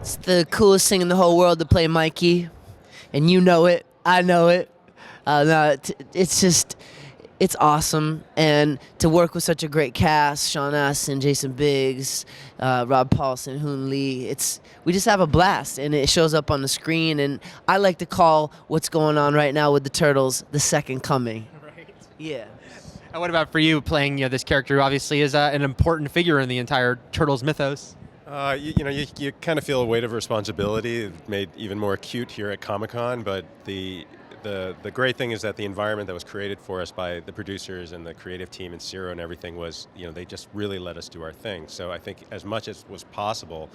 It's the coolest thing in the whole world to play Mikey, and you know it. I know it. No, it's just, it's awesome, and to work with such a great cast: Sean Astin, Jason Biggs, Rob Paulson, Hoon Lee. We just have a blast, and it shows up on the screen. And I like to call what's going on right now with the Turtles the second coming. Right. Yeah. And what about for you, playing this character? Who obviously is an important figure in the entire Turtles mythos. You kind of feel a weight of responsibility, made even more acute here at Comic-Con. But the great thing is that the environment that was created for us by the producers and the creative team and Ciro and everything was, they just really let us do our thing. So I think as much as was possible,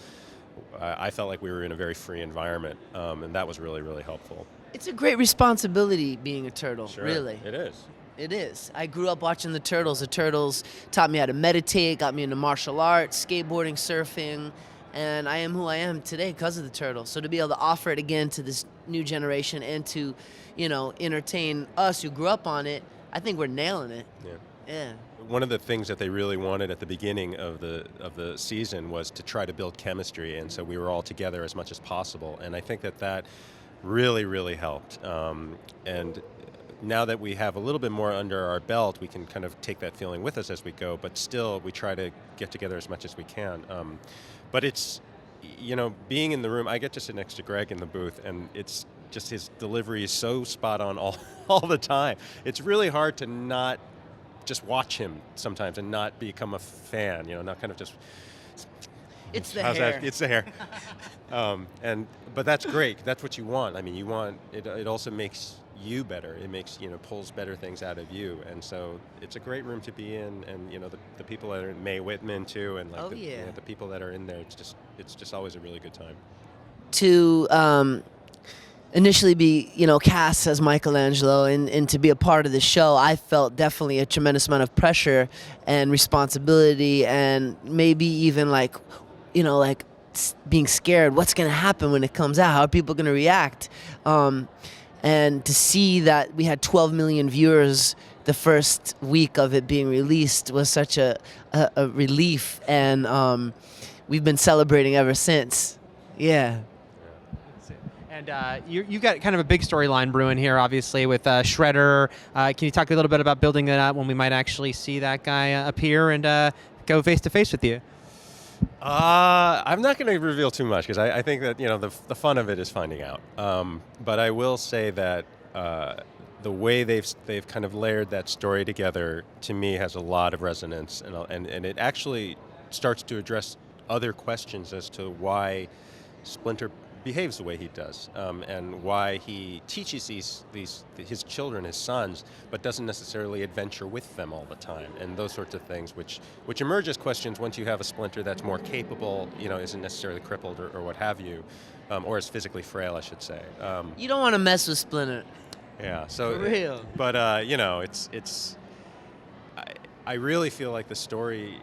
I felt like we were in a very free environment, and that was really, really helpful. It's a great responsibility being a turtle, Sure, really. it is. It is. I grew up watching the Turtles. The Turtles taught me how to meditate, got me into martial arts, skateboarding, surfing, and I am who I am today because of the Turtles. So to be able to offer it again to this new generation and to, entertain us who grew up on it, I think we're nailing it. Yeah. Yeah. One of the things that they really wanted at the beginning of the season was to try to build chemistry, and so we were all together as much as possible. And I think that really, really helped. And now that we have a little bit more under our belt, we can kind of take that feeling with us as we go, but still we try to get together as much as we can. But it's, being in the room, I get to sit next to Greg in the booth, and it's just his delivery is so spot on all the time. It's really hard to not just watch him sometimes and not become a fan, not kind of just... It's the How's hair. that? It's the hair. But that's great. That's what you want. I mean, you want it. It also makes you better. It makes pulls better things out of you. And so it's a great room to be in. And the people that are in Mae Whitman too, and like the people that are in there. It's just always a really good time. To initially be cast as Michaelangelo and to be a part of the show, I felt definitely a tremendous amount of pressure and responsibility, and maybe even like being scared. What's going to happen when it comes out? How are people going to react? And to see that we had 12 million viewers the first week of it being released was such a relief, and we've been celebrating ever since. Yeah. And you've got kind of a big storyline brewing here, obviously, with Shredder. Can you talk a little bit about building that out when we might actually see that guy appear and go face-to-face with you? I'm not going to reveal too much because I think that the fun of it is finding out. But I will say that the way they've kind of layered that story together, to me, has a lot of resonance, and it actually starts to address other questions as to why Splinter behaves the way he does, and why he teaches his children, his sons, but doesn't necessarily adventure with them all the time, and those sorts of things, which emerge as questions once you have a Splinter that's more capable, isn't necessarily crippled or what have you, or is physically frail, I should say. You don't want to mess with Splinter. Yeah. So. For real. But it's. I really feel like the story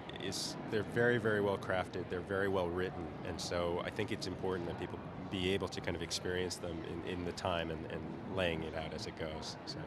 they're very, very well crafted, they're very well written, and so I think it's important that people be able to kind of experience them in the time and laying it out as it goes. So.